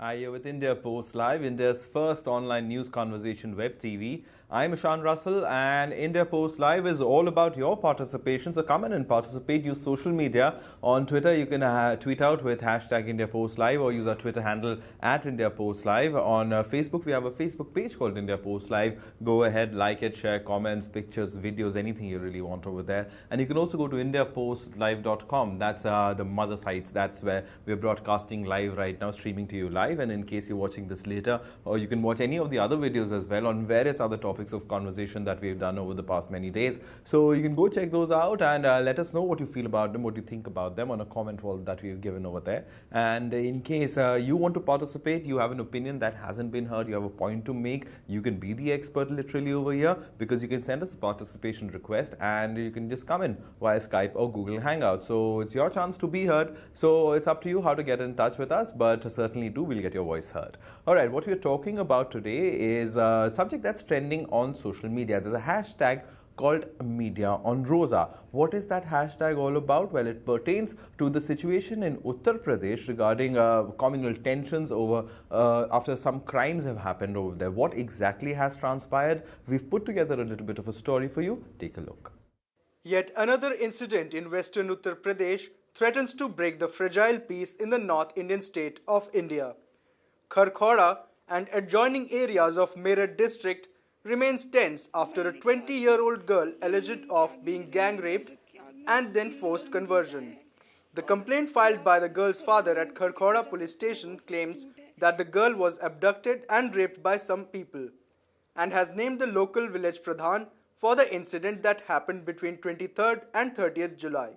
Hi, you're with India Post Live, India's first online news conversation web TV. I'm Ishan Russell, and India Post Live is all about your participation. So come in and participate. Use social media. On Twitter, you can tweet out with hashtag India Post Live or use our Twitter handle at India Post Live. On Facebook, we have a Facebook page called India Post Live. Go ahead, like it, share comments, pictures, videos, anything you really want over there. And you can also go to indiapostlive.com. That's the mother sites. That's where we're broadcasting live right now, streaming to you live. And in case you're watching this later, or you can watch any of the other videos as well on various other topics of conversation that we've done over the past many days. So you can go check those out and let us know what you feel about them, what you think about them on a comment wall that we've given over there. And in case you want to participate, you have an opinion that hasn't been heard, you have a point to make, you can be the expert literally over here, because you can send us a participation request and you can just come in via Skype or Google Hangout. So it's your chance to be heard. So it's up to you how to get in touch with us, but certainly we'll get your voice heard. All right, what we're talking about today is a subject that's trending on social media. There's a hashtag called Media on Rosa. What is that hashtag all about? Well, it pertains to the situation in Uttar Pradesh regarding communal tensions over after some crimes have happened over there. What exactly has transpired? We've put together a little bit of a story for you. Take a look. Yet another incident in western Uttar Pradesh threatens to break the fragile peace in the North Indian state of India. Kharkhoda and adjoining areas of Meerut district remains tense after a 20-year-old girl alleged of being gang raped and then forced conversion. The complaint filed by the girl's father at Kharkhoda police station claims that the girl was abducted and raped by some people and has named the local village pradhan for the incident that happened between 23rd and 30th July.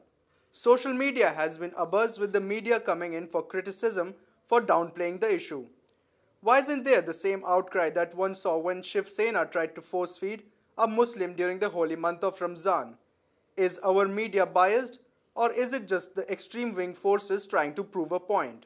Social media has been abuzz with the media coming in for criticism for downplaying the issue. Why isn't there the same outcry that one saw when Shiv Sena tried to force feed a Muslim during the holy month of Ramzan? Is our media biased, or is it just the extreme wing forces trying to prove a point?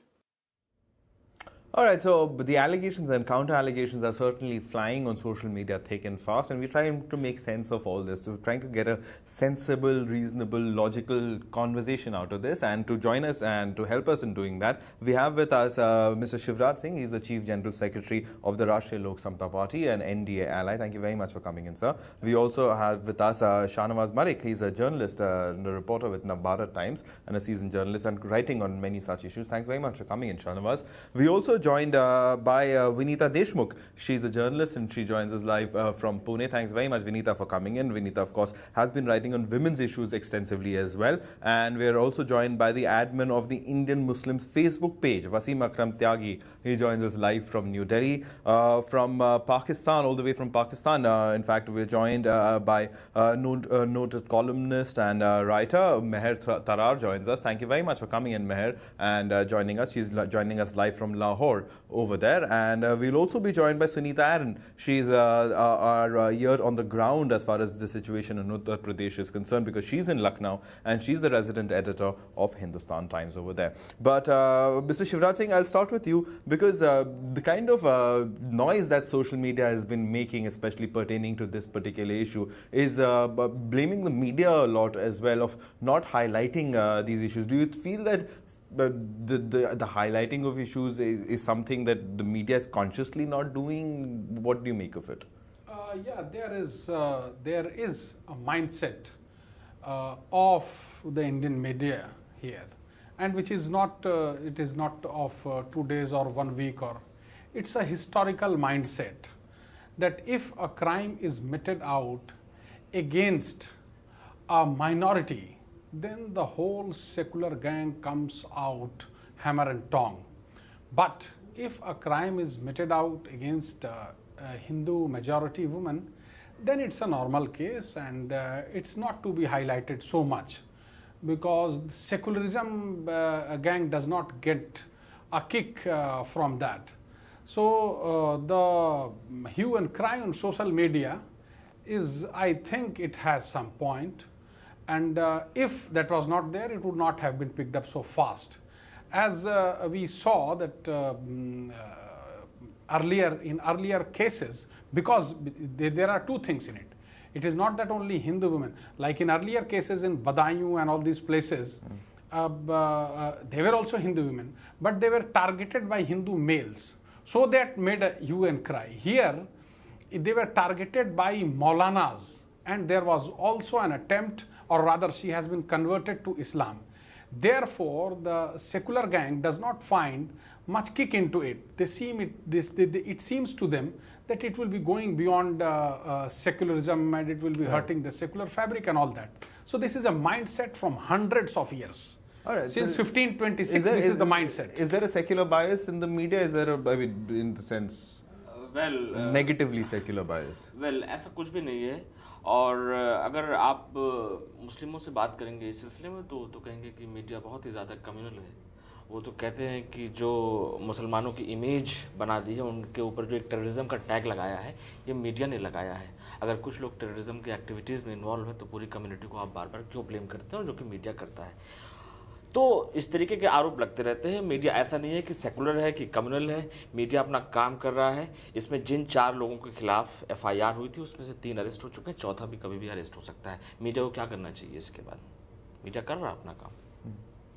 All right, so the allegations and counter-allegations are certainly flying on social media thick and fast, and we're trying to make sense of all this. So we're trying to get a sensible, reasonable, logical conversation out of this. And to join us and to help us in doing that, we have with us Mr. Shivraj Singh. He's the Chief General Secretary of the Rashtriya Lok Samta Party, an NDA ally. Thank you very much for coming in, sir. We also have with us Shahnawaz Malik. He's a journalist and a reporter with Navbharat Times and a seasoned journalist and writing on many such issues. Thanks very much for coming in, Shahnawaz. We also joined by Vinita Deshmukh. She's a journalist and she joins us live from Pune. Thanks very much, Vinita, for coming in. Vinita, of course, has been writing on women's issues extensively as well. And we're also joined by the admin of the Indian Muslims Facebook page, Wasim Akram Tyagi. He joins us live from New Delhi. From Pakistan, all the way from Pakistan. In fact, we're joined by noted columnist and writer Meher Tarar joins us. Thank you very much for coming in, Meher, and joining us. She's joining us live from Lahore over there. And we'll also be joined by Sunita Aaron. She's our ear on the ground as far as the situation in Uttar Pradesh is concerned, because she's in Lucknow and she's the resident editor of Hindustan Times over there. But Mr. Shivraj Singh, I'll start with you, because the kind of noise that social media has been making, especially pertaining to this particular issue, is blaming the media a lot as well of not highlighting these issues. Do you feel that the highlighting of issues is something that the media is consciously not doing? What do you make of it? Yeah, there is a mindset of the Indian media here, and which is not it is not of 2 days or 1 week, or it's a historical mindset that if a crime is meted out against a minority, then the whole secular gang comes out hammer and tong. But if a crime is meted out against a Hindu majority woman, then it's a normal case, and it's not to be highlighted so much, because secularism gang does not get a kick from that. So the hue and cry on social media is, I think it has some point. And if that was not there, it would not have been picked up so fast. As we saw that in earlier cases, because there are two things in it. It is not that only Hindu women, like in earlier cases in Badaयूं and all these places, they were also Hindu women, but they were targeted by Hindu males. So that made a hue and cry. Here, they were targeted by Maulanas, and there was also an attempt, or rather she has been converted to Islam. Therefore, the secular gang does not find much kick into it. It seems to them that it will be going beyond secularism, and it will be hurting the secular fabric and all that. So this is a mindset from hundreds of years. All right, Since so 1526, this is the mindset. Is there a secular bias in the media? Is there I mean, in the sense, negatively secular bias? Well, ऐसा कुछ भी नहीं है. और अगर आप मुस्लिमों से बात करेंगे इस सिलसिले में तो कहेंगे कि मीडिया बहुत ही ज़्यादा कम्युनल है. वो तो कहते हैं कि जो मुसलमानों की इमेज बना दी है, उनके ऊपर जो एक टेररिज्म का टैग लगाया है, ये मीडिया ने लगाया है. अगर कुछ लोग टेररिज्म की एक्टिविटीज़ में इन्वॉल्व हैं तो पूरी कम्युनिटी को आप बार बार क्यों ब्लेम करते हैं, जो कि मीडिया करता है. तो इस तरीके के आरोप लगते रहते हैं. मीडिया ऐसा नहीं है कि सेकुलर है कि कम्युनल है. मीडिया अपना काम कर रहा है. इसमें जिन 4 लोगों के खिलाफ FIR हुई थी, उसमें से 3 अरेस्ट हो चुके हैं, चौथा भी कभी भी अरेस्ट हो सकता है. मीडिया को क्या करना चाहिए इसके बाद? मीडिया कर रहा है अपना काम.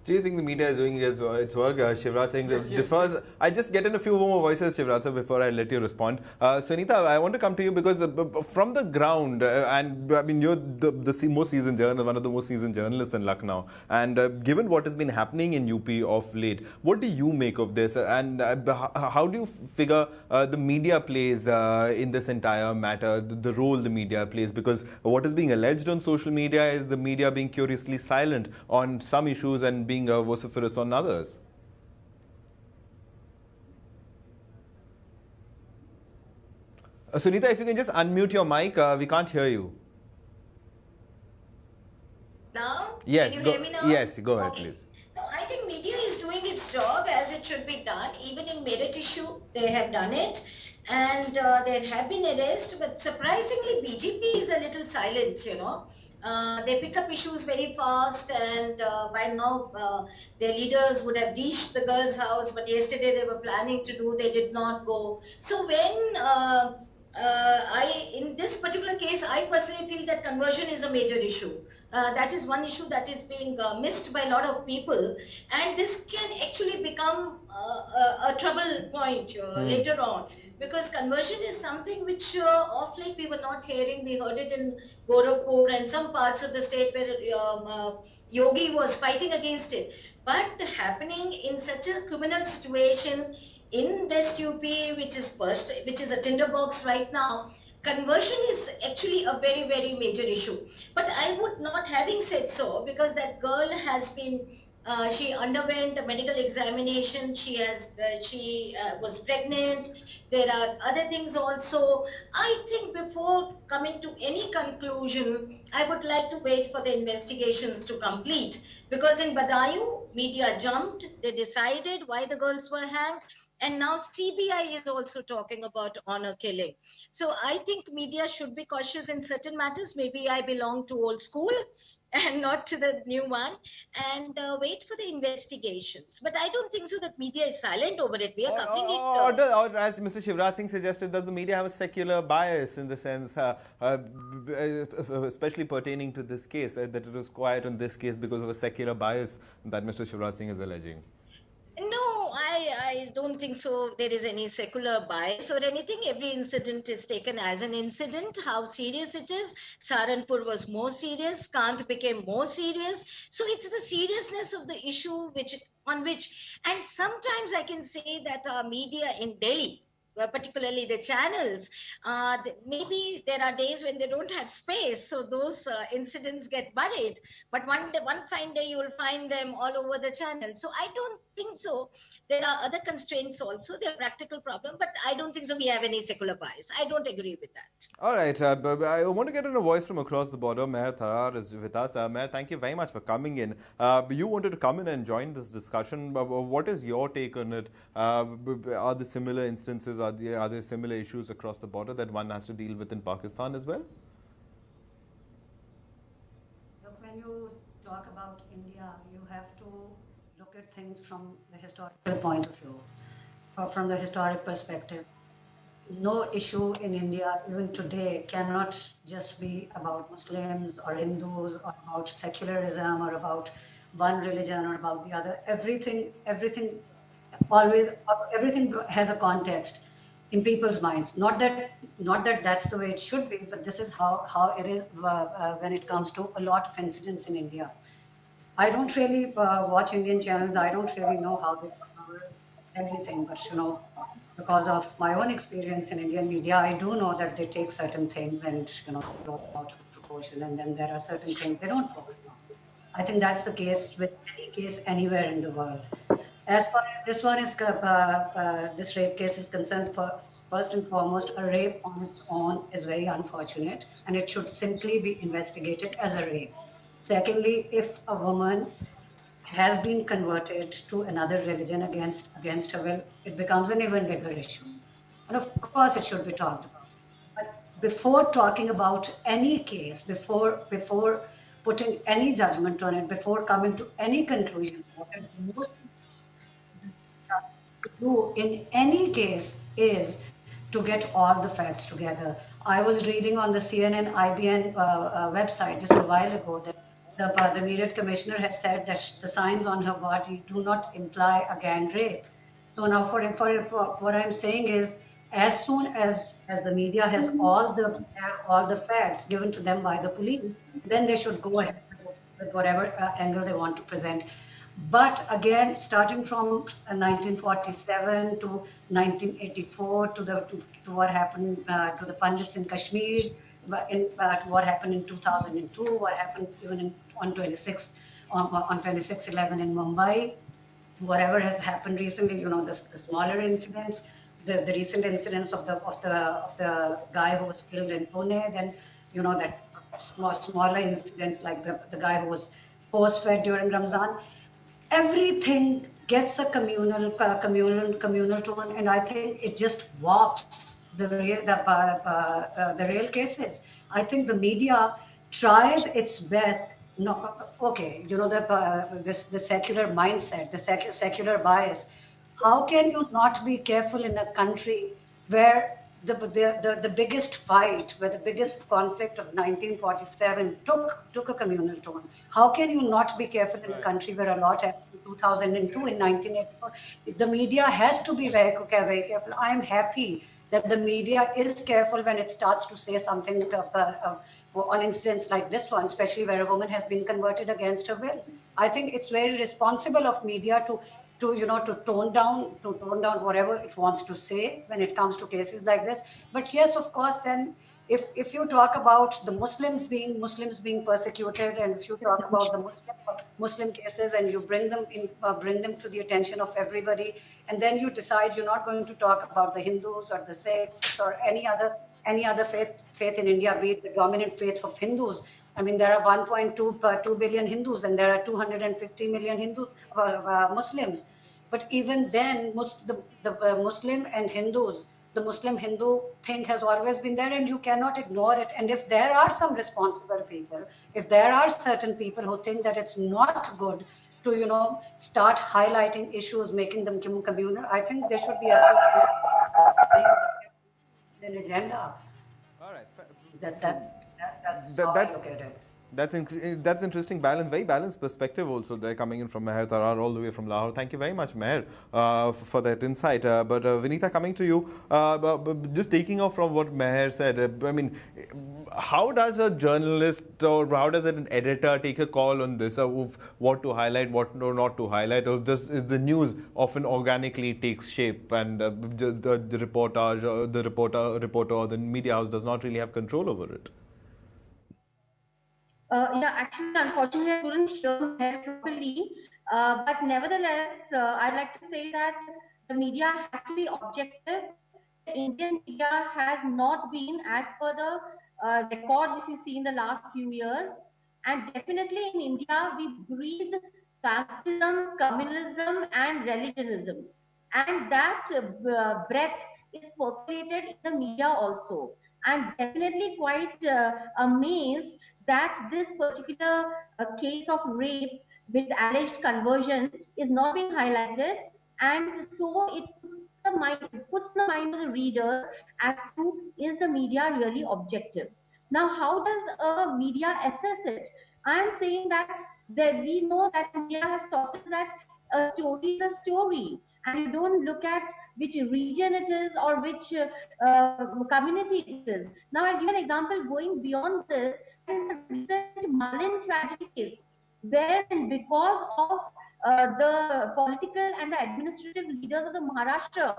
Do you think the media is doing its work? Shivraj Singh differs. I just get in a few more voices, Shivraj, before I let you respond. Sunita, I want to come to you because from the ground, and I mean, you're the most seasoned journalist, one of the most seasoned journalists in Lucknow. And given what has been happening in UP of late, what do you make of this? And how do you figure the media plays in this entire matter, the role the media plays? Because what is being alleged on social media is the media being curiously silent on some issues and being vociferous on others. Sunita, if you can just unmute your mic, we can't hear you. Now? Yes, Can you hear me now? Yes, go ahead, Okay. please. No, I think media is doing its job as it should be done. Even in Meerut issue, they have done it. And there have been arrests, but surprisingly, BJP is a little silent, you know. They pick up issues very fast, and by now their leaders would have reached the girls' house, but yesterday they were planning to do, they did not go. So when in this particular case, I personally feel that conversion is a major issue. That is one issue that is being missed by a lot of people, and this can actually become a trouble point later on. Because conversion is something which of late we were not hearing. We heard it in Gorakhpur and some parts of the state where Yogi was fighting against it. But happening in such a criminal situation in West UP, which is a tinderbox right now, conversion is actually a very, very major issue. But I would not, having said so, because that girl has been she underwent a medical examination. She was pregnant. There are other things also. I think before coming to any conclusion, I would like to wait for the investigations to complete. Because in Badayu, media jumped. They decided why the girls were hanged. And now CBI is also talking about honor killing. So I think media should be cautious in certain matters. Maybe I belong to old school and not to the new one, and wait for the investigations. But I don't think so that media is silent over it. We are covering it. Or as Mr. Shivraj Singh suggested, does the media have a secular bias in the sense, especially pertaining to this case, that it was quiet on this case because of a secular bias that Mr. Shivraj Singh is alleging? No, I don't think so. There is any secular bias or anything. Every incident is taken as an incident. How serious it is. Saharanpur was more serious. Kant became more serious. So it's the seriousness of the issue on which, and sometimes I can say that our media in Delhi, particularly the channels, maybe there are days when they don't have space, so those incidents get buried. But one fine day you will find them all over the channel. So I don't think so. There are other constraints also. There are practical problems, but I don't think so we have any secular bias. I don't agree with that. All right. I want to get in a voice from across the border. Meher Tharar is with us. Meher, thank you very much for coming in. You wanted to come in and join this discussion. What is your take on it? Are there similar instances? Are there similar issues across the border that one has to deal with in Pakistan as well? Look, when you talk about India, you have to look at things from the historical point of view, or from the historic perspective. No issue in India, even today, cannot just be about Muslims or Hindus or about secularism or about one religion or about the other. Everything has a context in people's minds. Not that that's the way it should be, but this is how it is when it comes to a lot of incidents in India. I don't really watch Indian channels. I don't really know how they cover anything, but because of my own experience in Indian media, I do know that they take certain things and blow out of proportion, and then there are certain things they don't focus on. I think that's the case with any case anywhere in the world. As far as this one is, this rape case is concerned, first and foremost, a rape on its own is very unfortunate, and it should simply be investigated as a rape. Secondly, if a woman has been converted to another religion against her will, it becomes an even bigger issue. And of course, it should be talked about. But before talking about any case, before putting any judgment on it, before coming to any conclusion, what is most to do in any case is to get all the facts together. I was reading on the CNN IBN website just a while ago that the Meerut commissioner has said that the signs on her body do not imply a gang rape. So now for what I'm saying is, as soon as the media has all the facts given to them by the police, then they should go ahead with whatever angle they want to present. But again, starting from 1947 to 1984 to what happened to the Pandits in Kashmir, what happened in 2002, what happened even on 26/11 in Mumbai, whatever has happened recently, the smaller incidents, the recent incidents of the guy who was killed in Pune, then that smaller incidents like the guy who was force-fed during Ramzan. Everything gets a communal tone, and I think it just warps the real cases. I think the media tries its best. No, okay, the secular mindset, the secular bias. How can you not be careful in a country where the biggest fight, where the biggest conflict of 1947 took a communal tone? How can you not be careful in a country where a lot happened in 2002, in 1984? The media has to be very careful. I am happy that the media is careful when it starts to say something on incidents like this one, especially where a woman has been converted against her will. I think it's very responsible of media to tone down whatever it wants to say when it comes to cases like this. But yes, of course, then if you talk about the Muslims being persecuted, and if you talk about the Muslim cases and you bring them to the attention of everybody, and then you decide you're not going to talk about the Hindus or the Sikhs or any other faith in India, be it the dominant faith of Hindus. I mean, there are 1.2 billion Hindus, and there are 250 million Muslims. But even then, the Muslim and Hindus, the Muslim-Hindu thing has always been there, and you cannot ignore it. And if there are some responsible people, if there are certain people who think that it's not good to, start highlighting issues, making them communal, I think there should be an agenda. All right. That's how I look at it. That's interesting, very balanced perspective also there coming in from Meher Tarar all the way from Lahore. Thank you very much, Meher, for that insight. But Vineeta, coming to you, just taking off from what Meher said, I mean, how does a journalist or how does an editor take a call on this of what to highlight, what not to highlight? Or this is the news often organically takes shape, and the reporter or the media house does not really have control over it? Yeah, actually, unfortunately, I couldn't hear Meher properly. But nevertheless, I'd like to say that the media has to be objective. The Indian media has not been as per the records, if you see in the last few years. And definitely in India, we breathe casteism, communalism, and religionism. And that breath is percolated in the media also. I'm definitely quite amazed that this particular case of rape with alleged conversion is not being highlighted, and so it puts the mind of the reader as to, is the media really objective? Now, how does a media assess it? I'm saying that We know that India has taught us that a story is a story, and you don't look at which region it is or which community it is. Now, I'll give an example going beyond this. In the recent Malin tragedy case, wherein because of the political and the administrative leaders of the Maharashtra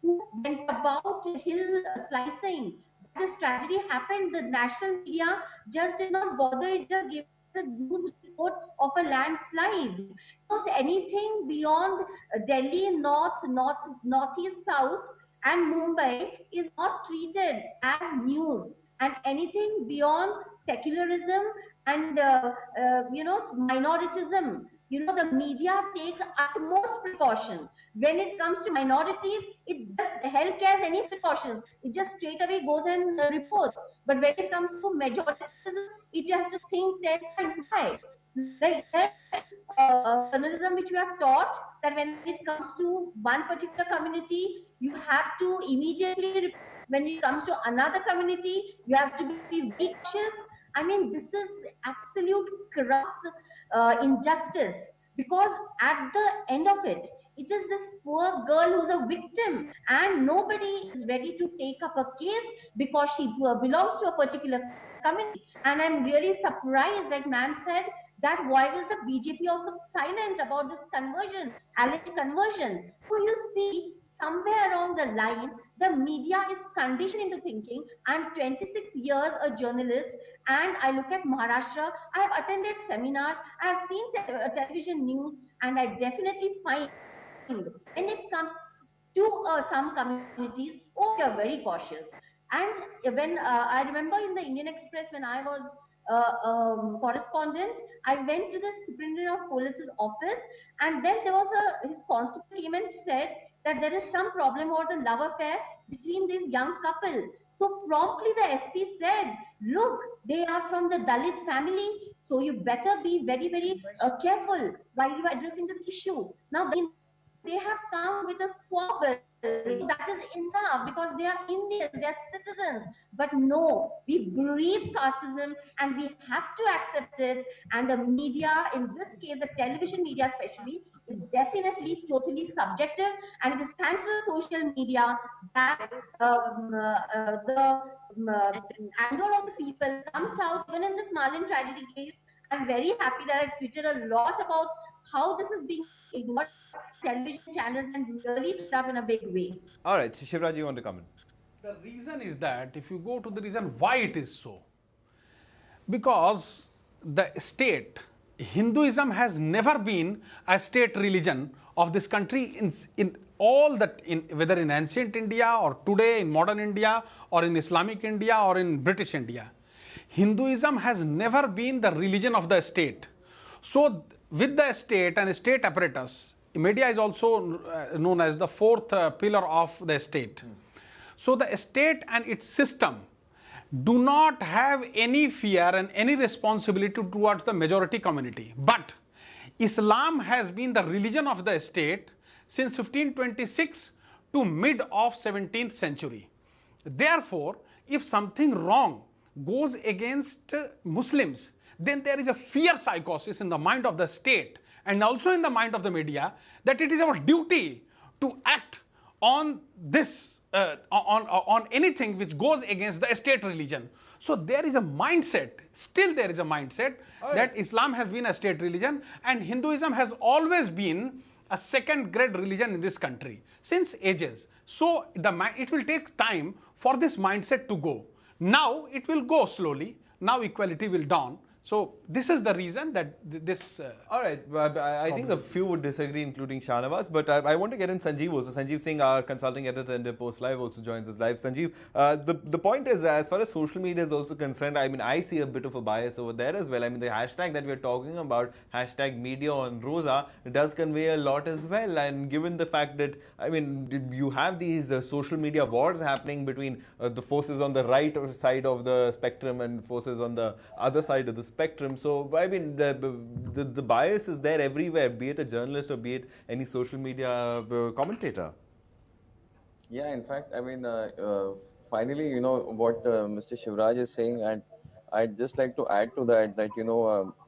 who went about hill slicing, this tragedy happened, the national media just did not bother. It just gave the news report of a landslide. So anything beyond Delhi, northeast, south, and Mumbai is not treated as news. And anything beyond secularism and minoritism, the media takes utmost precaution. When it comes to minorities, it just hell cares any precautions. It just straight away goes and reports. But when it comes to majoritism, it has to think 10 times. Why? Like journalism which we have taught that when it comes to one particular community, you have to immediately, when it comes to another community, you have to be very cautious. I mean, this is absolute crass injustice, because at the end of it, it is this poor girl who's a victim, and nobody is ready to take up a case because she belongs to a particular community. And I'm really surprised, like ma'am said, that why was the BJP also silent about this conversion, alleged conversion? So you see, somewhere along the line, the media is conditioned into thinking. I'm 26 years a journalist, and I look at Maharashtra. I have attended seminars, I have seen television news, and I definitely find when it comes to some communities, oh, we are very cautious. And when I remember in the Indian Express, when I was correspondent, I went to the superintendent of police's office, and then there was his constable came and said that there is some problem or the love affair between this young couple. So promptly the SP said, look, they are from the Dalit family, so you better be very, very careful while you are addressing this issue. Now they have come with a squabble. That is enough, because they are Indians, they are citizens. But no, we breed casteism and we have to accept it. And the media, in this case, the television media especially, is definitely totally subjective. And it is thanks to the social media that the anger of the people comes out. Even in this Malin tragedy case, I'm very happy that I tweeted a lot about how this is being ignored television channels and really picked up in a big way. All right, Shivraj, you want to comment? The reason is that if you go to the reason why it is so, because the state, Hinduism has never been a state religion of this country in all that, whether in ancient India or today in modern India or in Islamic India or in British India. Hinduism has never been the religion of the state. So with the state and state apparatus, media is also known as the fourth pillar of the state. So the state and its system do not have any fear and any responsibility towards the majority community. But Islam has been the religion of the state since 1526 to mid of 17th century. Therefore, if something wrong goes against Muslims, then there is a fear psychosis in the mind of the state and also in the mind of the media that it is our duty to act on this, on anything which goes against the state religion. So there is a mindset, still there is a mindset that Islam has been a state religion and Hinduism has always been a second grade religion in this country since ages. So it will take time for this mindset to go. Now it will go slowly. Now equality will dawn. So this is the reason that this... All right, I think a few would disagree, including Shahnawaz, but I want to get in Sanjeev also. Sanjeev Singh, our consulting editor in Post Live, also joins us live. Sanjeev, the point is, as far as social media is also concerned, I mean, I see a bit of a bias over there as well. I mean, the hashtag that we're talking about, hashtag media on Rosa, does convey a lot as well. And given the fact that, I mean, you have these social media wars happening between the forces on the right side of the spectrum and forces on the other side of the spectrum. So, I mean, the bias is there everywhere, be it a journalist or be it any social media commentator. Yeah, in fact, I mean, finally, you know, what Mr. Shivraj is saying, and I'd just like to add to that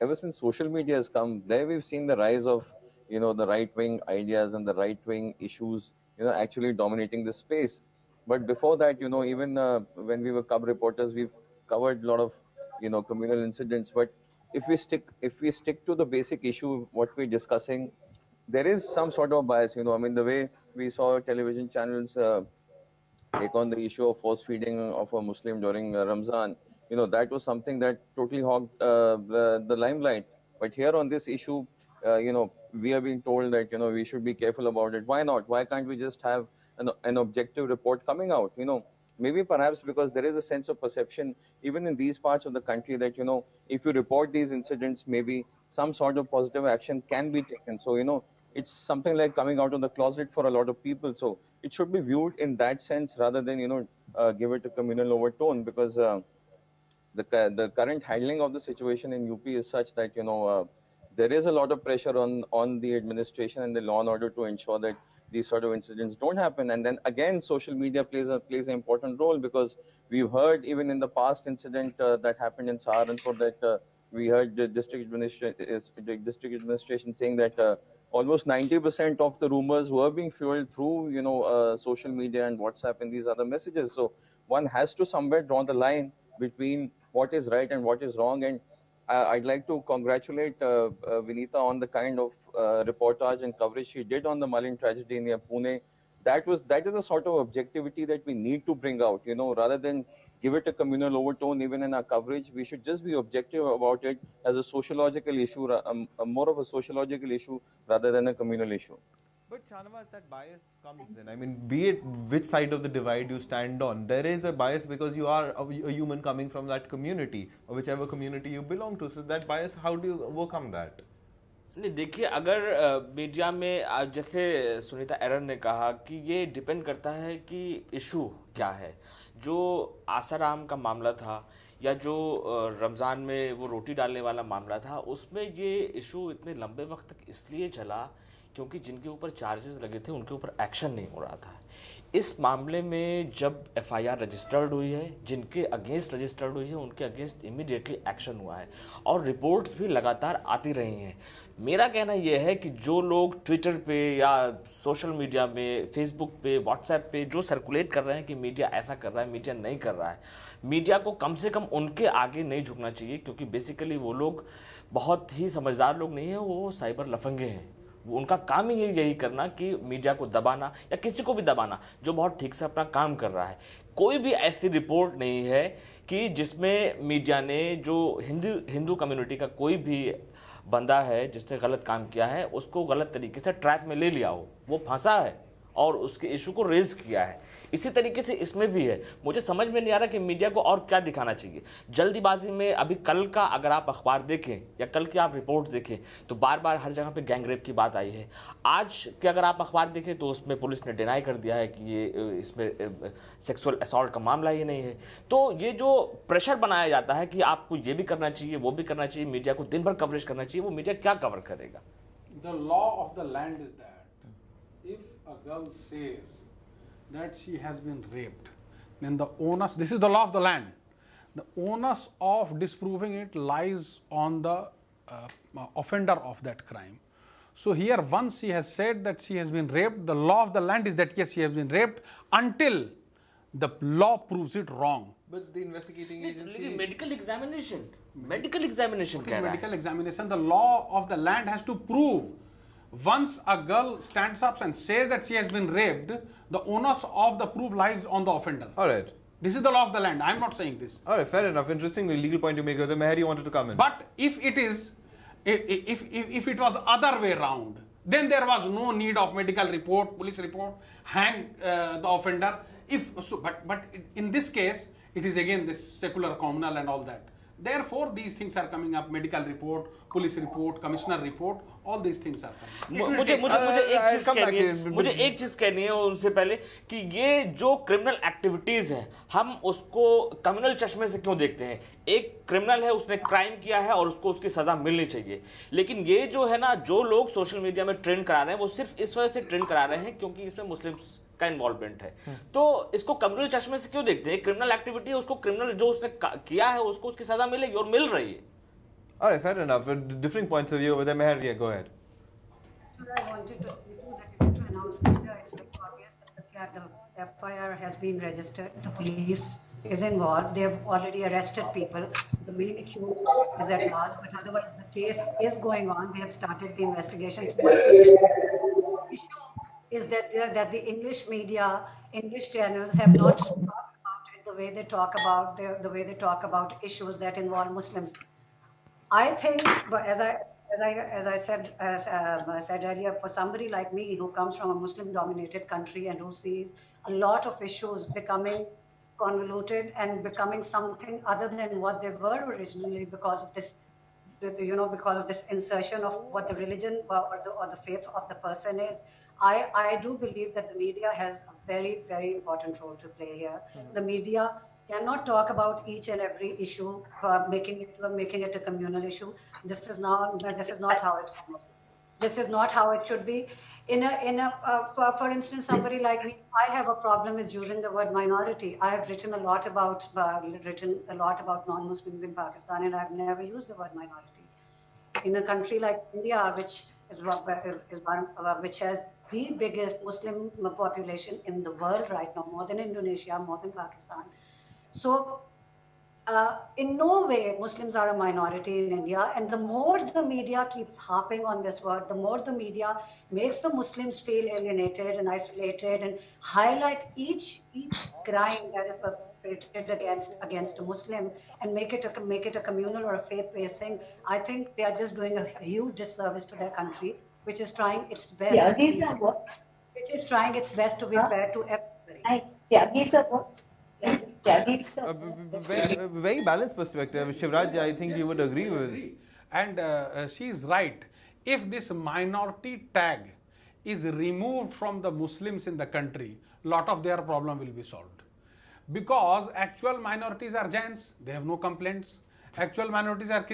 ever since social media has come, there we've seen the rise of the right-wing ideas and the right-wing issues actually dominating the space. But before that, even when we were cub reporters, we've covered a lot of communal incidents. But if we stick to the basic issue, what we're discussing, there is some sort of bias. I mean, the way we saw television channels take on the issue of force feeding of a Muslim during Ramzan, that was something that totally hogged the limelight. But here on this issue, we are being told that we should be careful about it. Why not? Why can't we just have an objective report coming out? Maybe perhaps because there is a sense of perception even in these parts of the country that if you report these incidents, maybe some sort of positive action can be taken. So it's something like coming out of the closet for a lot of people. So it should be viewed in that sense rather than give it a communal overtone, because the current handling of the situation in UP is such that there is a lot of pressure on the administration and the law and order to ensure that these sort of incidents don't happen. And then again, social media plays an important role, because we've heard even in the past incident that happened in Saharanpur that we heard the district administration saying that almost 90% of the rumors were being fueled through social media and WhatsApp and these other messages. So one has to somewhere draw the line between what is right and what is wrong. And I'd like to congratulate Vinita on the kind of reportage and coverage she did on the Malin tragedy near Pune. That is a sort of objectivity that we need to bring out, rather than give it a communal overtone. Even in our coverage, we should just be objective about it as a sociological issue, more of a sociological issue rather than a communal issue. But Shahnawaz, that bias comes in. I mean, be it which side of the divide you stand on, there is a bias because you are a human coming from that community or whichever community you belong to. So that bias, how do you overcome that? नहीं, देखिए, अगर media में जैसे सुनीता एरन ने कहा कि ये depend करता है कि इशू क्या है। जो आसाराम का मामला था या जो रमज़ान में वो रोटी डालने वाला मामला था, उसमें ये इशू इतने लंबे वक्त तक इसलिए चला क्योंकि जिनके ऊपर चार्जेस लगे थे उनके ऊपर एक्शन नहीं हो रहा था। इस मामले में जब एफआईआर रजिस्टर्ड हुई है, जिनके अगेंस्ट रजिस्टर्ड हुई है, उनके अगेंस्ट इमीडिएटली एक्शन हुआ है और रिपोर्ट्स भी लगातार आती रही हैं। मेरा कहना यह है कि जो लोग ट्विटर पे या सोशल मीडिया में, फेसबुक पे, व्हाट्सएप पे जो सर्कुलेट कर रहे हैं कि मीडिया ऐसा कर रहा है, मीडिया नहीं कर रहा है, मीडिया को कम से कम उनके आगे नहीं झुकना चाहिए, क्योंकि बेसिकली वो लोग बहुत ही समझदार लोग नहीं हैं, वो साइबर लफंगे हैं। उनका काम ही यही करना कि मीडिया को दबाना या किसी को भी दबाना जो बहुत ठीक से अपना काम कर रहा है। कोई भी ऐसी रिपोर्ट नहीं है कि जिसमें मीडिया ने जो हिंदू कम्युनिटी का कोई भी बंदा है जिसने गलत काम किया है उसको गलत तरीके से ट्रैप में ले लिया हो, वो फंसा है और उसके इशू को रेज किया है। इसी तरीके से इसमें भी है। मुझे समझ में नहीं आ रहा कि मीडिया को और क्या दिखाना चाहिए। जल्दीबाजी में अभी कल का अगर आप अखबार देखें या कल की आप रिपोर्ट देखें तो बार बार हर जगह पे गैंगरेप की बात आई है। आज के अगर आप अखबार देखें तो उसमें पुलिस ने डिनाई कर दिया है कि ये इसमें सेक्सुअल असॉल्ट का मामला ही नहीं है। तो ये जो प्रेशर बनाया जाता है कि आपको ये भी करना चाहिए, वो भी करना चाहिए, मीडिया को दिन भर कवरेज करना चाहिए, वो मीडिया क्या कवर करेगा? The law of the land is that if a girl says that she has been raped, then the onus, this is the law of the land, the onus of disproving it lies on the offender of that crime. So here, once she has said that she has been raped, the law of the land is that yes, she has been raped until the law proves it wrong. But the investigating agency... medical examination कह रहा है। Medical examination, the law of the land has to prove. Once a girl stands up and says that she has been raped, the onus of the proof lies on the offender. All right. This is the law of the land. I'm not saying this. All right, fair enough. Interesting legal point you make. The Meher, you wanted to come in. But if it is, if it was other way round, then there was no need of medical report, police report, hang the offender. But in this case, it is again this secular communal and all that. Therefore, these things are coming up: medical report, police report, commissioner report. All these things are coming. मुझे एक चीज कहनी है उनसे पहले कि ये जो क्रिमिनल एक्टिविटीज हैं, हम उसको कम्युनल चश्मे से क्यों देखते हैं? एक क्रिमिनल है, उसने क्राइम किया है और उसको उसकी सजा मिलनी चाहिए। लेकिन ये जो है ना, जो लोग सोशल मीडिया में ट्रेंड करा रहे हैं, वो सिर्फ इस वजह से ट्रेंड करा रहे हैं क्योंकि इसमें मुस्लिम का इन्वॉल्वमेंट है। तो इसको कम्युनल चश्मे से क्यों देखते हैं? क्रिमिनल एक्टिविटी है, उसको क्रिमिनल जो उसने किया है उसको उसकी सजा मिलेगी और मिल रही है। All right, fair enough. Different points of view over there. Meher, yeah, go ahead. What I wanted to say too, that to announce that it's very obvious that the FIR has been registered. The police is involved. They have already arrested people. The main accused is at large, but otherwise the case is going on. They have started the investigation. The issue is that the English media, English channels have not talked about it the way they talk about the way they talk about issues that involve Muslims. I think, but as I said earlier, for somebody like me who comes from a Muslim-dominated country and who sees a lot of issues becoming convoluted and becoming something other than what they were originally because of this, because of this insertion of what the religion or the faith of the person is. I do believe that the media has a very, very important role to play here. The media cannot talk about each and every issue, making it a communal issue. This is not how it should be. This is not how it should be. For instance, somebody like me, I have a problem with using the word minority. I have written a lot about non-Muslims in Pakistan, and I've never used the word minority. In a country like India, which has the biggest Muslim population in the world right now, more than Indonesia, more than Pakistan. So, in no way Muslims are a minority in India, and the more the media keeps harping on this word, the more the media makes the Muslims feel alienated and isolated, and highlight each crime that is perpetrated against a Muslim, and make it a communal or a faith-based thing. I think they are just doing a huge disservice to their country, which is trying its best. Which is trying its best to be fair to everybody. Very balanced perspective. Shivraj, I think you would agree with. And she is right. If this minority tag is removed from the Muslims in the country, lot of their problem will be solved. Because actual minorities are Jains, they have no complaints. Actual minorities are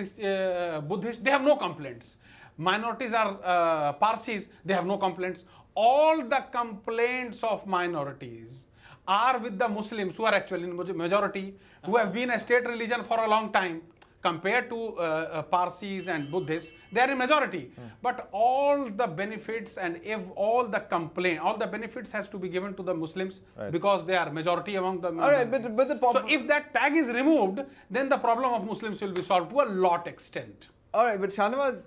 Buddhists, they have no complaints. Minorities are Parsis, they have no complaints. All the complaints of minorities are with the Muslims, who are actually in majority, who have been a state religion for a long time. Compared to Parsis and Buddhists, they are in majority. But all the benefits and all the benefits has to be given to the Muslims, because they are majority among the Muslims. All right, but the so if that tag is removed, then the problem of Muslims will be solved to a lot extent. All right, but Shahnawaz,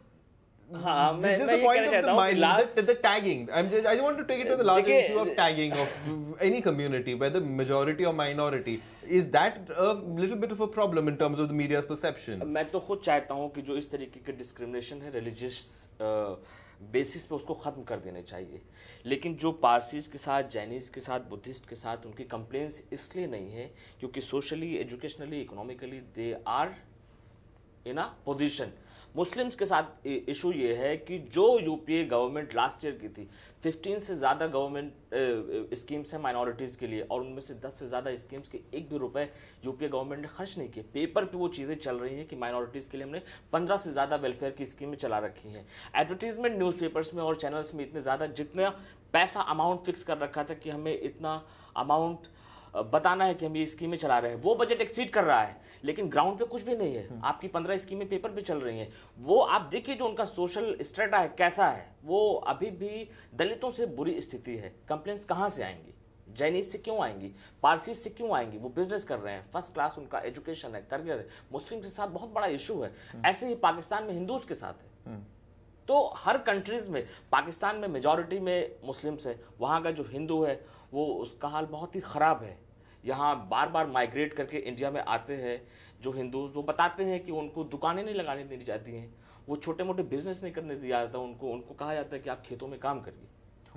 this is the point of the mind, the tagging. I want to take it to the larger issue of tagging of any community, whether majority or minority. Is that a little bit of a problem in terms of the media's perception? मैं तो खुद चाहता हूँ कि जो इस तरीके के डिस्क्रिमिनेशन है रिलीजियस बेसिस पे उसको ख़त्म कर देने चाहिए। लेकिन जो पारसीज के साथ, जैनीज के साथ, बुद्धिस्ट के साथ उनकी कंप्लेंट्स इसलिए नहीं है क्योंकि socially, educationally, economically they are in a position. Muslims के साथ इशू ये है कि जो यूपीए गवर्नमेंट लास्ट ईयर की थी, 15 से ज़्यादा गवर्नमेंट स्कीम्स हैं माइनॉरिटीज़ के लिए, और उनमें से 10 से ज़्यादा स्कीम्स के एक भी रुपए यूपीए गवर्नमेंट ने खर्च नहीं किए। पेपर पे वो चीज़ें चल रही हैं कि माइनॉरिटीज़ के लिए हमने 15 से ज़्यादा वेलफेयर की स्कीमें चला रखी हैं। एडवर्टीजमेंट न्यूज़पेपर्स में और चैनल्स में इतने ज़्यादा, जितना पैसा अमाउंट फिक्स कर रखा था कि हमें इतना अमाउंट बताना है कि हम ये स्कीमें चला रहे हैं, वो बजट एक्सीड कर रहा है, लेकिन ग्राउंड पे कुछ भी नहीं है। आपकी 15 स्कीमें पेपर पे चल रही हैं, वो आप देखिए जो उनका सोशल स्ट्रेटा है कैसा है, वो अभी भी दलितों से बुरी स्थिति है। कंप्लेंट्स कहाँ से आएंगी? जैनीज से क्यों आएंगी? पारसी से क्यों आएंगी? वो बिजनेस कर रहे हैं, फर्स्ट क्लास उनका एजुकेशन है, करियर है। मुस्लिम के साथ बहुत बड़ा इशू है, ऐसे ही पाकिस्तान में हिंदूज के साथ है। तो हर कंट्रीज में, पाकिस्तान में मेजॉरिटी में मुस्लिम्स है, वहाँ का जो हिंदू है वो उसका हाल बहुत ही ख़राब है। यहाँ बार बार माइग्रेट करके इंडिया में आते हैं जो हिंदूज, वो बताते हैं कि उनको दुकानें नहीं लगाने दी जाती हैं, वो छोटे मोटे बिजनेस नहीं करने दिया जाता उनको कहा जाता है कि आप खेतों में काम करिए।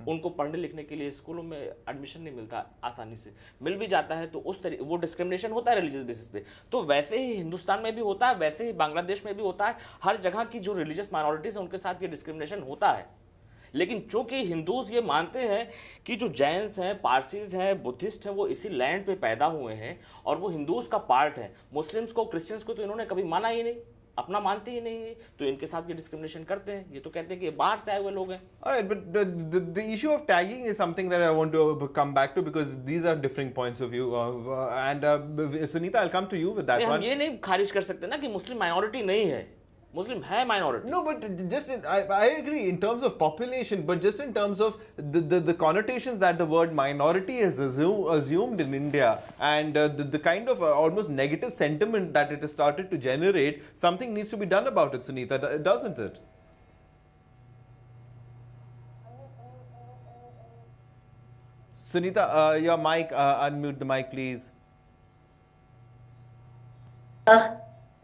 उनको पढ़ने लिखने के लिए स्कूलों में एडमिशन नहीं मिलता, आसानी से मिल भी जाता है तो उस तरीके वो डिस्क्रिमिनेशन होता है रिलीजियस बेसिस पे। तो वैसे ही हिंदुस्तान में भी होता है, वैसे ही बांग्लादेश में भी होता है, हर जगह की जो रिलीजियस माइनॉरिटीज है उनके साथ ये डिस्क्रिमिनेशन होता है। लेकिन चूंकि हिंदूज ये मानते हैं कि जो जैन्स हैं, पारसीज हैं, बुद्धिस्ट हैं, वो इसी लैंड पे पैदा हुए हैं और वो हिंदूज का पार्ट है। मुस्लिम्स को, क्रिश्चियंस को तो इन्होंने कभी माना ही नहीं। अपना मानते ही नहीं है, तो इनके साथ ये डिस्क्रिमिनेशन करते हैं। ये तो कहते हैं कि बाहर से आए हुए लोग हैं। Alright, but the issue of tagging is something that I want to come back to because these are different points of view. And Sunita, I'll come to you with that हम one. ये नहीं खारिज कर सकते ना कि मुस्लिम minority नहीं है, मुस्लिम है minority. No, but I agree in terms of population, but just in terms of the connotations that the word minority is assumed in India and the kind of almost negative sentiment that it has started to generate, something needs to be done about it, Sunita, doesn't it? Sunita, your mic, unmute the mic, please.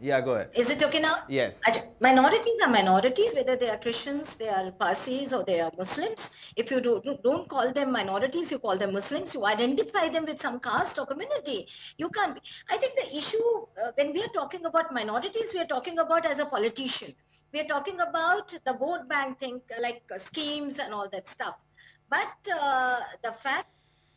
Yeah, go ahead. Is it okay now? Yes. Minorities are minorities, whether they are Christians, they are Parsis, or they are Muslims. If you don't call them minorities, you call them Muslims. You identify them with some caste or community. You can't be. I think the issue, when we are talking about minorities, we are talking about as a politician. We are talking about the vote bank thing, like schemes and all that stuff. But the fact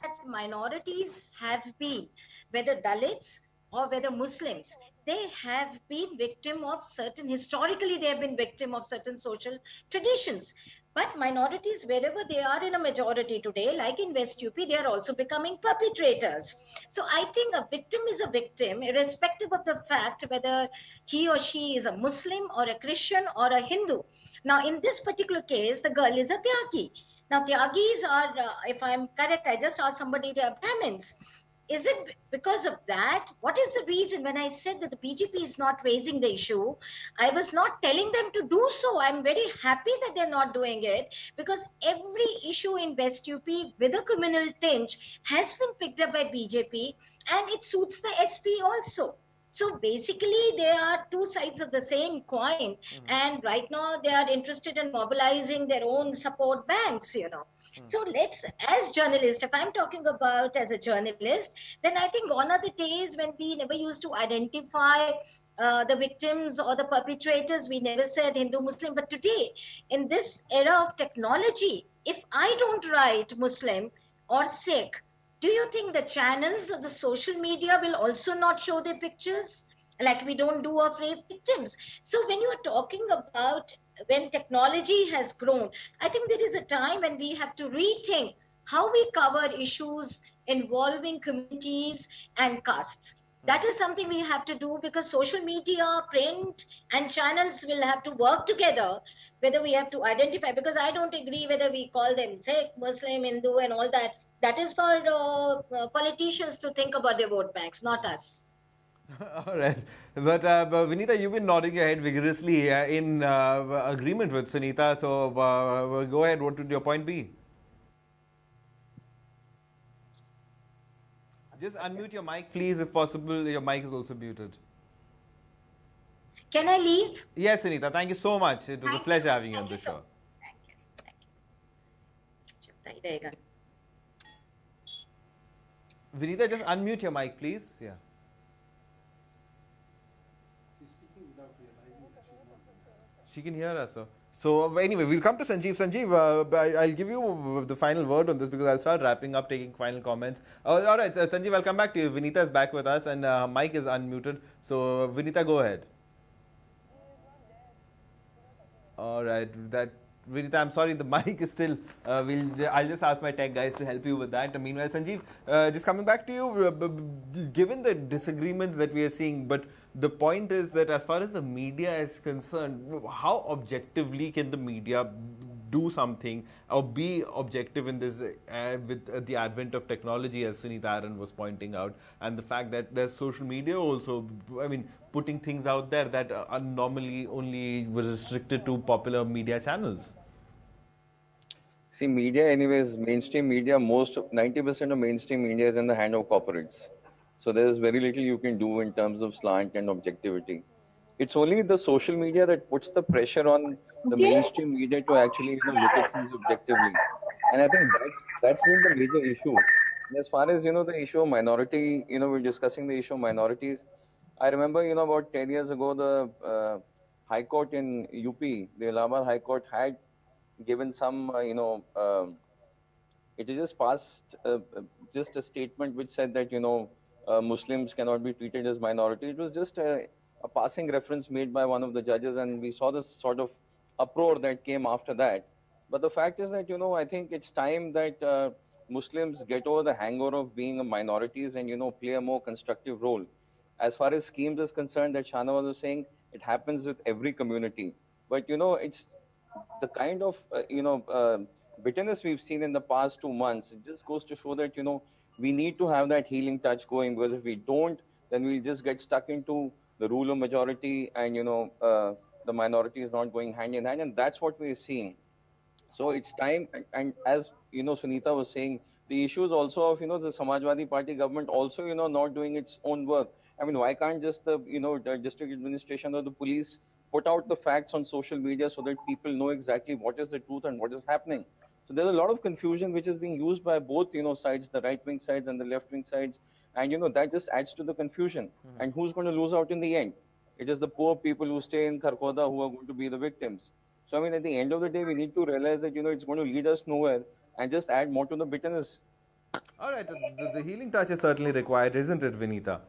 that minorities have been, whether Dalits or whether Muslims, they have been victim of certain, historically they have been victim of certain social traditions. But minorities, wherever they are in a majority today, like in West UP, they are also becoming perpetrators. So I think a victim is a victim, irrespective of the fact whether he or she is a Muslim or a Christian or a Hindu. Now, in this particular case, the girl is a Tyagi. Now, Tyagis are, if I'm correct, I just asked somebody, they are Brahmins. Is it because of that? What is the reason? When I said that the BJP is not raising the issue, I was not telling them to do so. I'm very happy that they're not doing it because every issue in West UP with a communal tinge has been picked up by BJP and it suits the SP also. So basically, there are two sides of the same coin. And right now, they are interested in mobilizing their own support banks, you know. So let's, as journalists, if I'm talking about as a journalist, then I think gone are the days when we never used to identify the victims or the perpetrators. We never said Hindu, Muslim. But today, in this era of technology, if I don't write Muslim or Sikh, do you think the channels of the social media will also not show their pictures like we don't do of rape victims? So when you are talking about when technology has grown, I think there is a time when we have to rethink how we cover issues involving communities and castes. That is something we have to do because social media, print and channels will have to work together, whether we have to identify, because I don't agree whether we call them Sikh, Muslim, Hindu and all that. That is for politicians to think about their vote banks, not us. All right. But Vinita, you've been nodding your head vigorously in agreement with Sunita. So go ahead. What would your point be? Just unmute your mic, please, if possible. Your mic is also muted. Can I leave? Yes, Sunita. Thank you so much. It was a pleasure having you on the show. Thank you. Vinita, just unmute your mic, please. Yeah. She can hear us. So anyway, we'll come to Sanjeev. Sanjeev, I'll give you the final word on this because I'll start wrapping up, taking final comments. All right, Sanjeev, I'll come back to you. Vinita is back with us and Mike is unmuted. So Vinita, go ahead. All right, Vinita, I'm sorry, the mic is still, I'll just ask my tech guys to help you with that. Meanwhile, Sanjeev, just coming back to you, given the disagreements that we are seeing, but the point is that as far as the media is concerned, how objectively can the media do something or be objective in this with the advent of technology, as Sunita Aaron was pointing out, and the fact that there's social media also, I mean, putting things out there that are normally only was restricted to popular media channels. See, media anyways, mainstream media, 90% of mainstream media is in the hand of corporates. So there's very little you can do in terms of slant and objectivity. It's only the social media that puts the pressure on the mainstream media to actually look at things objectively. And I think that's been the major issue. And as far as, the issue of minority, we're discussing the issue of minorities. I remember, about 10 years ago, the High Court in UP, the Allahabad High Court had given some, it just passed just a statement which said that, Muslims cannot be treated as minority. It was just a a passing reference made by one of the judges, and we saw this sort of uproar that came after that. But the fact is that, I think it's time that Muslims get over the hangover of being minorities and, play a more constructive role. As far as schemes is concerned, that Shahnawaz was saying, it happens with every community. But, it's the kind of, bitterness we've seen in the past 2 months. It just goes to show that, we need to have that healing touch going, because if we don't, then we'll just get stuck into the rule of majority and, the minority is not going hand in hand. And that's what we're seeing. So it's time, and as Sunita was saying, the issues also of the Samajwadi Party government also not doing its own work. I mean, why can't just the the district administration or the police put out the facts on social media so that people know exactly what is the truth and what is happening? So there's a lot of confusion which is being used by both sides, the right wing sides and the left wing sides, and that just adds to the confusion. And who's going to lose out in the end? It is the poor people who stay in Kharkhoda who are going to be the victims. So, I mean, at the end of the day, we need to realize that, it's going to lead us nowhere and just add more to the bitterness. All right, the healing touch is certainly required, isn't it, Vinita?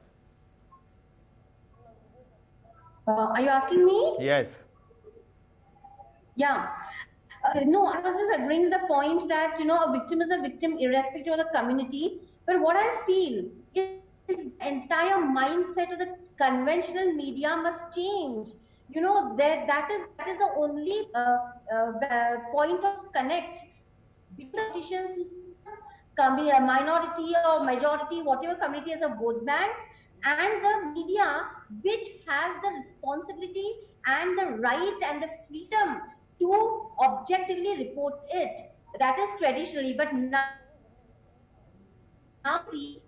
Are you asking me? Yes. Yeah. No, I was just agreeing with the point that, a victim is a victim irrespective of the community. But what I feel is the entire mindset of the conventional media must change. That is the only point of connect between politicians who a minority or majority, whatever community as a vote bank, and the media, which has the responsibility and the right and the freedom to objectively report it. That is traditionally, but now see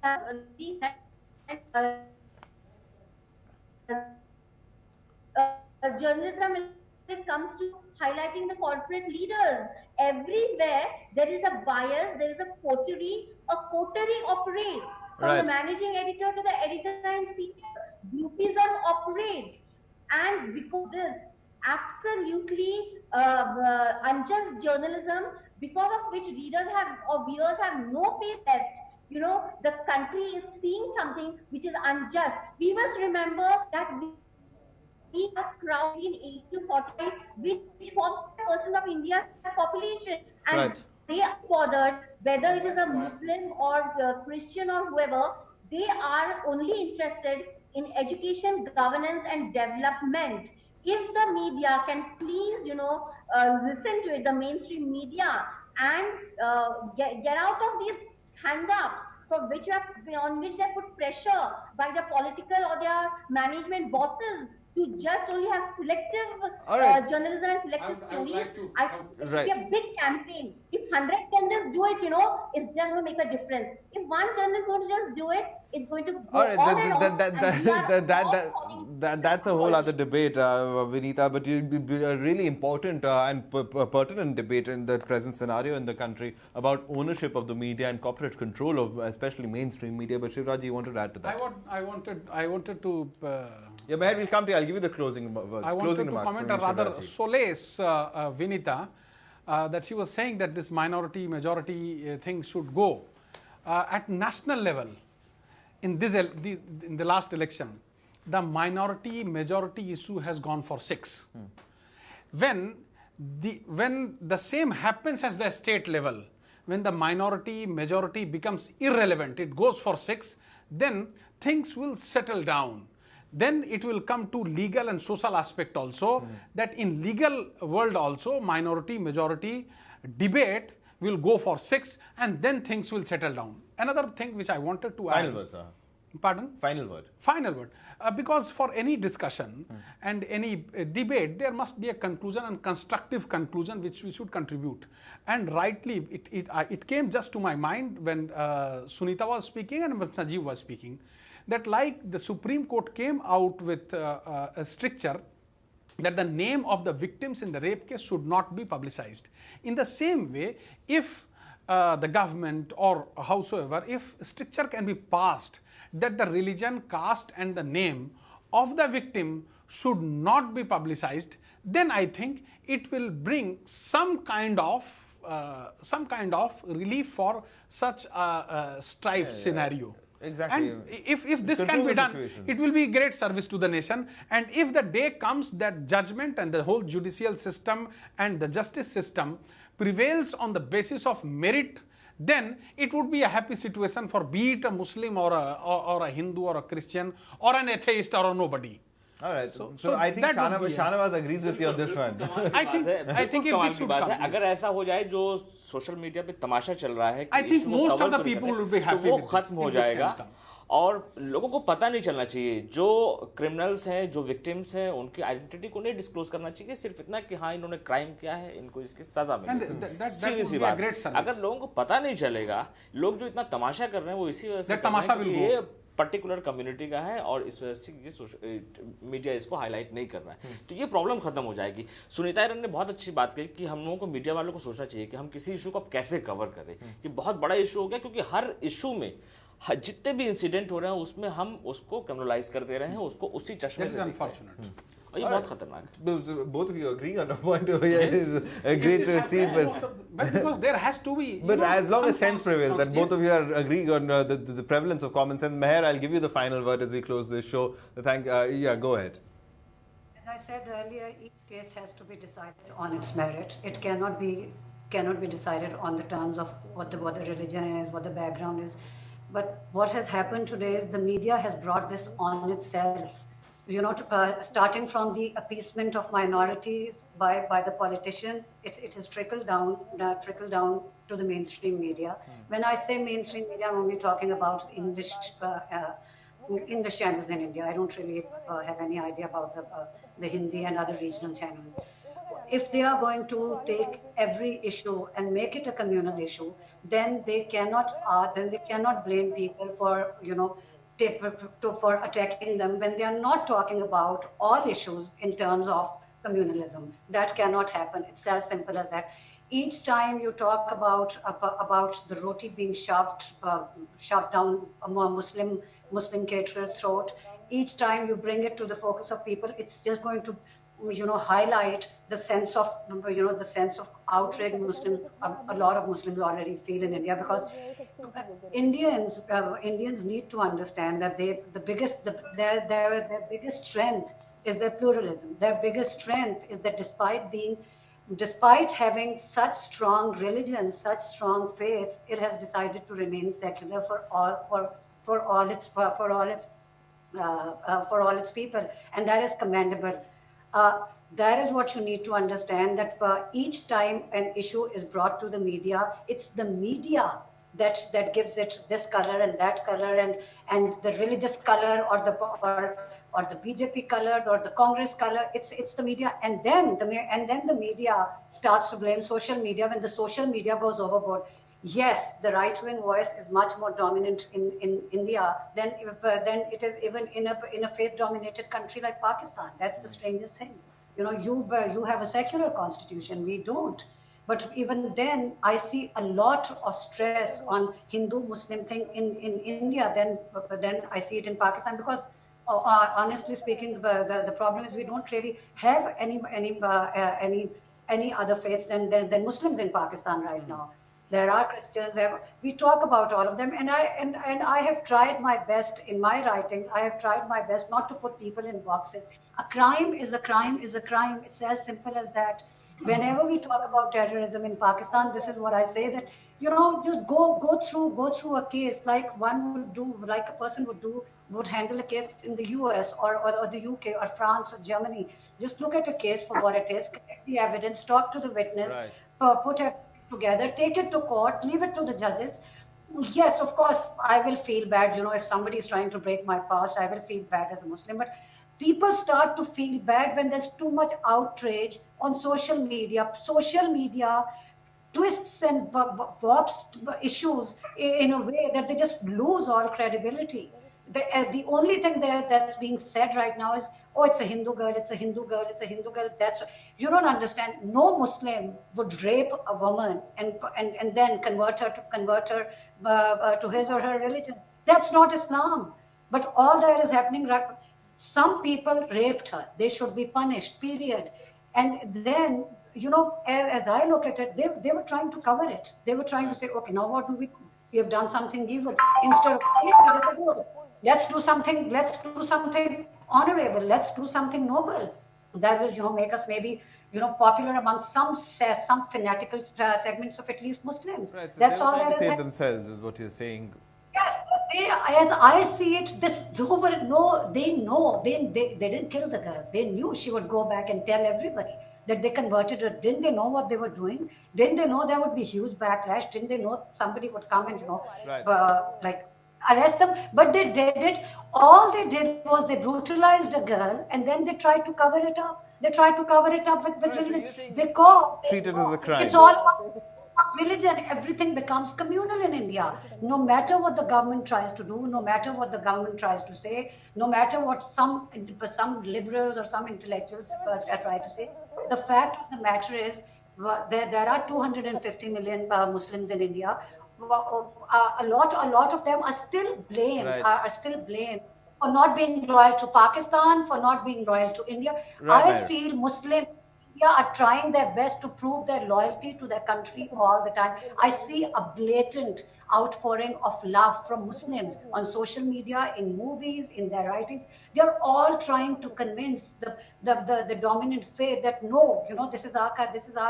journalism when it comes to highlighting the corporate leaders. Everywhere there is a bias, there is a coterie operates. From the managing editor to the editor-in-chief, groupism operates. And because this absolutely unjust journalism, because of which readers have or viewers have no pay left, the country is seeing something which is unjust. We must remember that we are crowd in 80 to 45, which forms 5% of India's population. And they are bothered whether it is a Muslim or Christian or whoever. They are only interested in education, governance and development. If the media can please, listen to it, the mainstream media, and get out of these hang-ups on which they put pressure by the political or their management bosses to just only have selective journalism and selective stories. It would be a big campaign. If 100 journalists do it, it's just going to make a difference. If one journalist won't just do it, it's going to go that's a whole other debate, Vinita, but a really important and pertinent debate in the present scenario in the country about ownership of the media and corporate control of especially mainstream media. But Shivraj, you wanted to add to that? I wanted to... yeah, Meher, we'll come to you. I'll give you the closing words. I wanted to comment or rather solace Vinita that she was saying that this minority-majority thing should go. At national level, in the last election, the minority-majority issue has gone for 6. When the same happens at the state level, when the minority-majority becomes irrelevant, it goes for 6, then things will settle down. Then it will come to legal and social aspect also, that in legal world also minority-majority debate will go for 6 and then things will settle down. Another thing which I wanted to add. Final word, sir. Pardon? Final word. Final word. Because for any discussion and any debate, there must be a conclusion and constructive conclusion which we should contribute. And rightly, it came just to my mind when Sunita was speaking and when Sanjeev was speaking, that like the Supreme Court came out with a stricture that the name of the victims in the rape case should not be publicized. In the same way, if the government or howsoever, if stricture can be passed that the religion, caste and the name of the victim should not be publicized, then I think it will bring some kind of relief for such a strife scenario. Exactly. And if this Control can be the done, situation. it will be great service to the nation. And if the day comes that judgment and the whole judicial system and the justice system prevails on the basis of merit, then it would be a happy situation for be it a Muslim or a Hindu or a Christian or an atheist or a nobody. All right. So I think that would be Shahnawaz agrees with you on this one. I think if कमाल this की should बात come, है अगर ऐसा हो जाए जो social media पे तमाशा चल रहा है I think issue को most of cover the कोई people करे, will be happy तो वो with this, खत्म हो if this can जाएगा come. और लोगों को पता नहीं चलना चाहिए जो क्रिमिनल्स हैं जो विक्टिम्स हैं उनकी आइडेंटिटी को नहीं डिस्क्लोज करना चाहिए सिर्फ इतना कि हाँ इन्होंने क्राइम किया है इनको इसकी सजा And मिले that Sidhi would C be a बात great service. अगर लोगों को पता नहीं चलेगा लोग जो इतना तमाशा कर रहे हैं वो इसी वजह से That कर रहे हैं तमाशा क्योंकि will go. ये पर्टिकुलर कम्युनिटी का है और इस वजह से ये मीडिया इसको हाईलाइट नहीं कर रहा है तो ये प्रॉब्लम खत्म हो जाएगी सुनीता हिरन ने बहुत अच्छी बात कही कि हम लोगों को मीडिया वालों को सोचना चाहिए कि हम किसी इशू को अब कैसे कवर करें ये बहुत बड़ा इशू हो गया क्योंकि हर इशू में जितने भी इंसिडेंट हो रहे हैं उसमें हम उसको क्रिमिनलाइज कर दे रहे हैं उसको उसी चश्मे That is से देख रहे हैं। unfortunate. और ये बहुत खतरनाक है Both of you agreeing on a point over here is great to see. But because there has to be. But as long some as sense prevails, and both of you are agreeing on the prevalence of common sense, Meher, I'll give you the final word as we close this show. Go ahead. As I said earlier, each case has to be decided on its merit. It cannot be decided on the terms of what the religion is, what the background is. But what has happened today is the media has brought this on itself. You know, starting from the appeasement of minorities by the politicians, it has trickled down to the mainstream media. When I say mainstream media, I'm only talking about English channels in India. I don't really have any idea about the Hindi and other regional channels. If they are going to take every issue and make it a communal issue, then they cannot blame people for for attacking them when they are not talking about all issues in terms of communalism. That cannot happen. It's as simple as that. Each time you talk about the roti being shoved down a Muslim caterer's throat, each time you bring it to the focus of people, it's just going to highlight the sense of outrage a lot of Muslims already feel in India, because Indians need to understand that their biggest strength is their pluralism. Their biggest strength is that despite having such strong religions, such strong faiths, it has decided to remain secular for all its people, and that is commendable. That is what you need to understand, that each time an issue is brought to the media, it's the media that gives it this color and that color, and the religious color or the BJP color or the Congress color. It's the media, and then the media starts to blame social media when the social media goes overboard. Yes, the right-wing voice is much more dominant in India than it is even in a faith-dominated country like Pakistan. That's the strangest thing. You have a secular constitution. We don't. But even then, I see a lot of stress on Hindu-Muslim thing in India than I see it in Pakistan, because honestly speaking, the problem is we don't really have any other faiths than Muslims in Pakistan right now. There are Christians. We talk about all of them, and I have tried my best in my writings. I have tried my best not to put people in boxes. A crime is a crime is a crime. It's as simple as that. Whenever we talk about terrorism in Pakistan, this is what I say, that just go through a case like a person would handle a case in the US or the UK or France or Germany. Just look at a case for what it is, collect the evidence, talk to the witness, right. Put it together, take it to court, leave it to the judges. Yes, of course, I will feel bad. If somebody is trying to break my fast, I will feel bad as a Muslim. But people start to feel bad when there's too much outrage on social media. Social media twists and warps issues in a way that they just lose all credibility. The only thing that's being said right now is, oh, it's a Hindu girl, it's a Hindu girl, it's a Hindu girl. You don't understand. No Muslim would rape a woman and then convert her to his or her religion. That's not Islam. But all that is happening right. Some people raped her. They should be punished, period. And then, as I look at it, they were trying to cover it. They were trying to say, okay, now what do we do? we have done something evil. Instead of let's do something honorable, let's do something noble that will, make us maybe, popular among some fanatical segments of at least Muslims. Right, so that's they all there is. Save themselves is what you're saying. Yes, as I see it, they didn't kill the girl. They knew she would go back and tell everybody that they converted her. Didn't they know what they were doing? Didn't they know there would be huge backlash? Didn't they know somebody would come and, arrest them? But they did it. All they did was they brutalized a girl and then they tried to cover it up. They tried to cover it up with religion because treat it as a crime. It's all about religion. Everything becomes communal in India. No matter what the government tries to do, no matter what the government tries to say, no matter what some liberals or some intellectuals try to say, the fact of the matter is there are 250 million Muslims in India. A lot of them are still blamed. Are still blamed for not being loyal to Pakistan, for not being loyal to India. I feel Muslims are trying their best to prove their loyalty to their country all the time. I see a blatant outpouring of love from Muslims on social media, in movies, in their writings. They're all trying to convince the dominant faith that no, this is our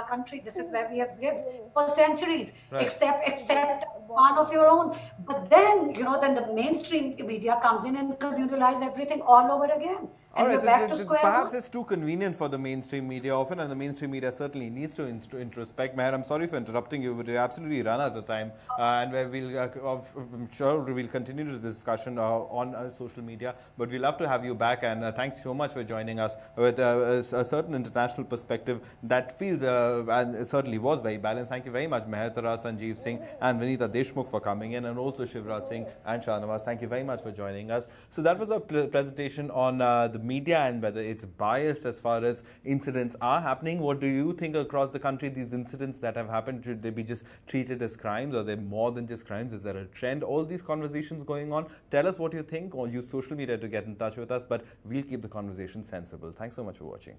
country, this is where we have lived for centuries, except one of your own. But then, then the mainstream media comes in and communalize everything all over again. All right, so perhaps it's too convenient for the mainstream media often, and the mainstream media certainly needs to introspect. Meher, I'm sorry for interrupting you, but we absolutely run out of time, and I'm sure we'll continue the discussion on social media, but we'd love to have you back, and thanks so much for joining us with a certain international perspective that feels and certainly was very balanced. Thank you very much, Meher Tara, Sanjeev Singh, and Vinita Deshmukh for coming in, and also Shivraj Singh and Shahnawaz. Thank you very much for joining us. So that was our presentation on the media and whether it's biased as far as incidents are happening. What do you think across the country, these incidents that have happened, should they be just treated as crimes, or they're more than just crimes? Is there a trend? All these conversations going on. Tell us what you think, or use social media to get in touch with us, but we'll keep the conversation sensible. Thanks so much for watching.